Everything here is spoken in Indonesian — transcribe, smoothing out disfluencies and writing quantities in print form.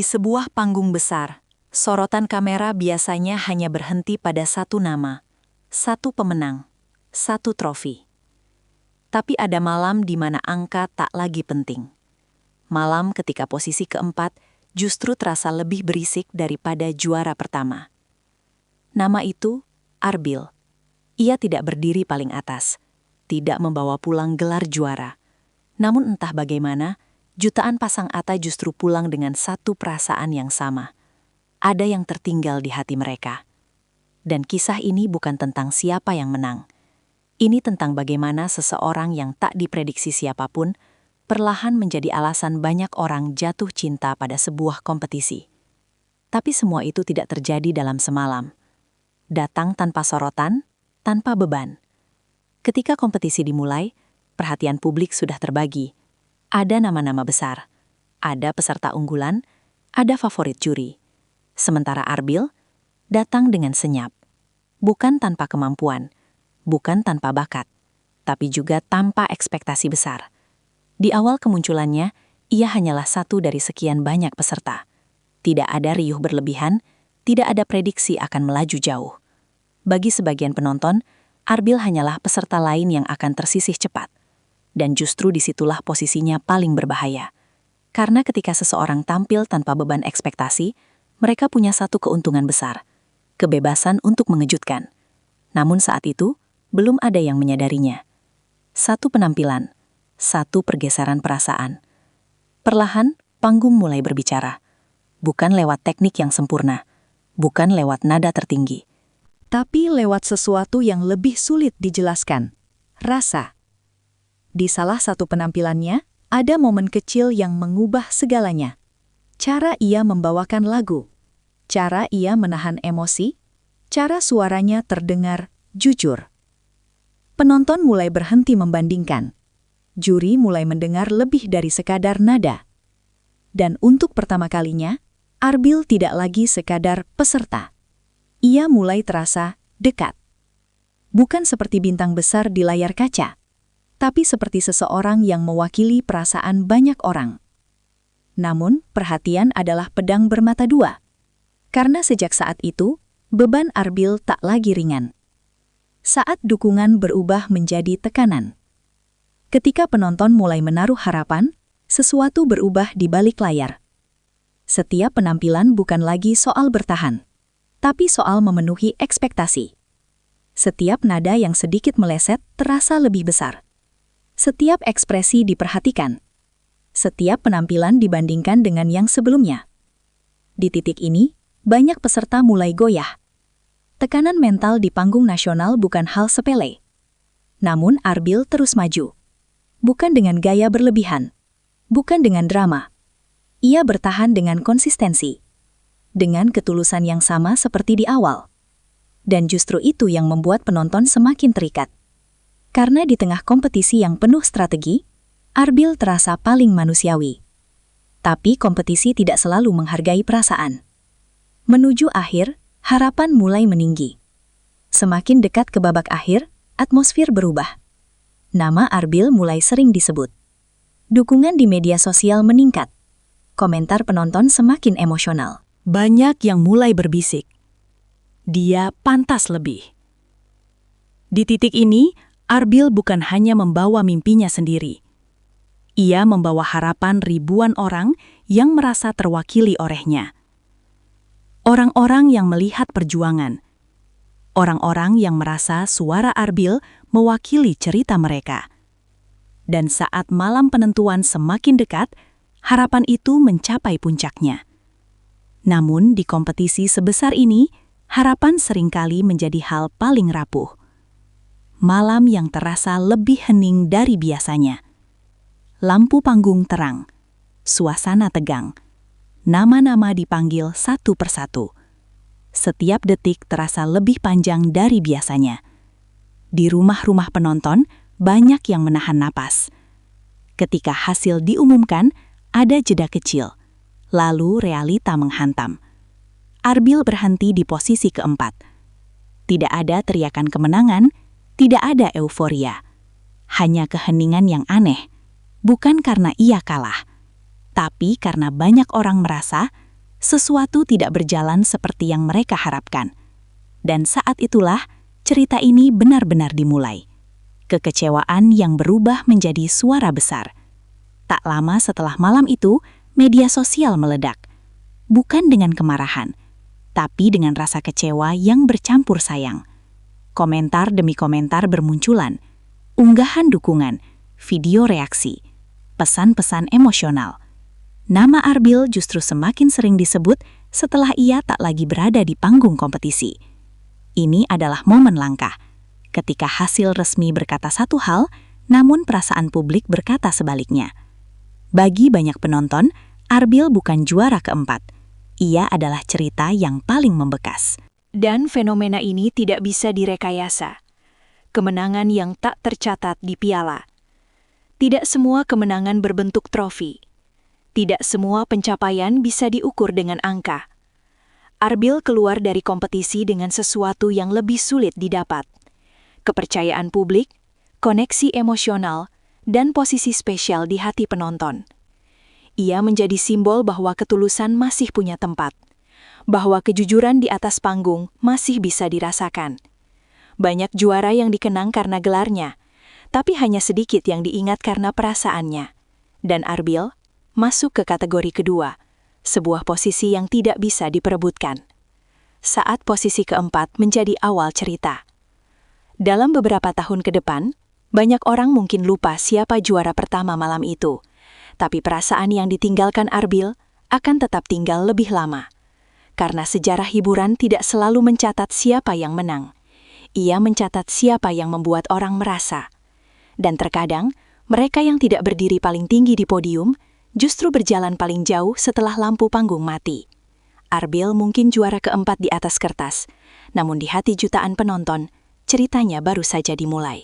sebuah panggung besar, sorotan kamera biasanya hanya berhenti pada satu nama, satu pemenang, satu trofi. Tapi ada malam di mana angka tak lagi penting. Malam ketika posisi keempat justru terasa lebih berisik daripada juara pertama. Nama itu Arbil. Ia tidak berdiri paling atas, tidak membawa pulang gelar juara. Namun entah bagaimana, jutaan pasang ata justru pulang dengan satu perasaan yang sama. Ada yang tertinggal di hati mereka. Dan kisah ini bukan tentang siapa yang menang. Ini tentang bagaimana seseorang yang tak diprediksi siapapun perlahan menjadi alasan banyak orang jatuh cinta pada sebuah kompetisi. Tapi semua itu tidak terjadi dalam semalam. Datang tanpa sorotan, tanpa beban. Ketika kompetisi dimulai, perhatian publik sudah terbagi. Ada nama-nama besar, ada peserta unggulan, ada favorit juri. Sementara Arbil datang dengan senyap. Bukan tanpa kemampuan, bukan tanpa bakat, tapi juga tanpa ekspektasi besar. Di awal kemunculannya, ia hanyalah satu dari sekian banyak peserta. Tidak ada riuh berlebihan, tidak ada prediksi akan melaju jauh. Bagi sebagian penonton, Arbil hanyalah peserta lain yang akan tersisih cepat. Dan justru disitulah posisinya paling berbahaya. Karena ketika seseorang tampil tanpa beban ekspektasi, mereka punya satu keuntungan besar, kebebasan untuk mengejutkan. Namun saat itu, belum ada yang menyadarinya. Satu penampilan, satu pergeseran perasaan. Perlahan, panggung mulai berbicara. Bukan lewat teknik yang sempurna, bukan lewat nada tertinggi, tapi lewat sesuatu yang lebih sulit dijelaskan, rasa. Di salah satu penampilannya, ada momen kecil yang mengubah segalanya. Cara ia membawakan lagu, cara ia menahan emosi, cara suaranya terdengar jujur. Penonton mulai berhenti membandingkan. Juri mulai mendengar lebih dari sekadar nada. Dan untuk pertama kalinya, Arbil tidak lagi sekadar peserta. Ia mulai terasa dekat. Bukan seperti bintang besar di layar kaca, tapi seperti seseorang yang mewakili perasaan banyak orang. Namun, perhatian adalah pedang bermata dua. Karena sejak saat itu, beban Arbil tak lagi ringan. Saat dukungan berubah menjadi tekanan. Ketika penonton mulai menaruh harapan, sesuatu berubah di balik layar. Setiap penampilan bukan lagi soal bertahan, tapi soal memenuhi ekspektasi. Setiap nada yang sedikit meleset terasa lebih besar. Setiap ekspresi diperhatikan. Setiap penampilan dibandingkan dengan yang sebelumnya. Di titik ini, banyak peserta mulai goyah. Tekanan mental di panggung nasional bukan hal sepele. Namun Arbil terus maju. Bukan dengan gaya berlebihan. Bukan dengan drama. Ia bertahan dengan konsistensi. Dengan ketulusan yang sama seperti di awal. Dan justru itu yang membuat penonton semakin terikat. Karena di tengah kompetisi yang penuh strategi, Arbil terasa paling manusiawi. Tapi kompetisi tidak selalu menghargai perasaan. Menuju akhir, harapan mulai meninggi. Semakin dekat ke babak akhir, atmosfer berubah. Nama Arbil mulai sering disebut. Dukungan di media sosial meningkat. Komentar penonton semakin emosional. Banyak yang mulai berbisik. Dia pantas lebih. Di titik ini, Arbil bukan hanya membawa mimpinya sendiri. Ia membawa harapan ribuan orang yang merasa terwakili olehnya. Orang-orang yang melihat perjuangan. Orang-orang yang merasa suara Arbil mewakili cerita mereka. Dan saat malam penentuan semakin dekat, harapan itu mencapai puncaknya. Namun di kompetisi sebesar ini, harapan seringkali menjadi hal paling rapuh. Malam yang terasa lebih hening dari biasanya. Lampu panggung terang, suasana tegang. Nama-nama dipanggil satu persatu. Setiap detik terasa lebih panjang dari biasanya. Di rumah-rumah penonton, banyak yang menahan napas. Ketika hasil diumumkan, ada jeda kecil. Lalu realita menghantam. Arbil berhenti di posisi keempat. Tidak ada teriakan kemenangan, tidak ada euforia. Hanya keheningan yang aneh. Bukan karena ia kalah, tapi karena banyak orang merasa sesuatu tidak berjalan seperti yang mereka harapkan. Dan saat itulah cerita ini benar-benar dimulai. Kekecewaan yang berubah menjadi suara besar. Tak lama setelah malam itu, media sosial meledak. Bukan dengan kemarahan, tapi dengan rasa kecewa yang bercampur sayang. Komentar demi komentar bermunculan, unggahan dukungan, video reaksi, pesan-pesan emosional. Nama Arbil justru semakin sering disebut setelah ia tak lagi berada di panggung kompetisi. Ini adalah momen langka, ketika hasil resmi berkata satu hal, namun perasaan publik berkata sebaliknya. Bagi banyak penonton, Arbil bukan juara keempat. Ia adalah cerita yang paling membekas. Dan fenomena ini tidak bisa direkayasa. Kemenangan yang tak tercatat di piala. Tidak semua kemenangan berbentuk trofi. Tidak semua pencapaian bisa diukur dengan angka. Arbil keluar dari kompetisi dengan sesuatu yang lebih sulit didapat. Kepercayaan publik, koneksi emosional, dan posisi spesial di hati penonton. Ia menjadi simbol bahwa ketulusan masih punya tempat, bahwa kejujuran di atas panggung masih bisa dirasakan. Banyak juara yang dikenang karena gelarnya, tapi hanya sedikit yang diingat karena perasaannya. Dan Arbil masuk ke kategori kedua, sebuah posisi yang tidak bisa diperebutkan. Saat posisi keempat menjadi awal cerita. Dalam beberapa tahun ke depan, banyak orang mungkin lupa siapa juara pertama malam itu, tapi perasaan yang ditinggalkan Arbil akan tetap tinggal lebih lama. Karena sejarah hiburan tidak selalu mencatat siapa yang menang. Ia mencatat siapa yang membuat orang merasa. Dan terkadang, mereka yang tidak berdiri paling tinggi di podium justru berjalan paling jauh setelah lampu panggung mati. Arbil mungkin juara keempat di atas kertas, namun di hati jutaan penonton, ceritanya baru saja dimulai.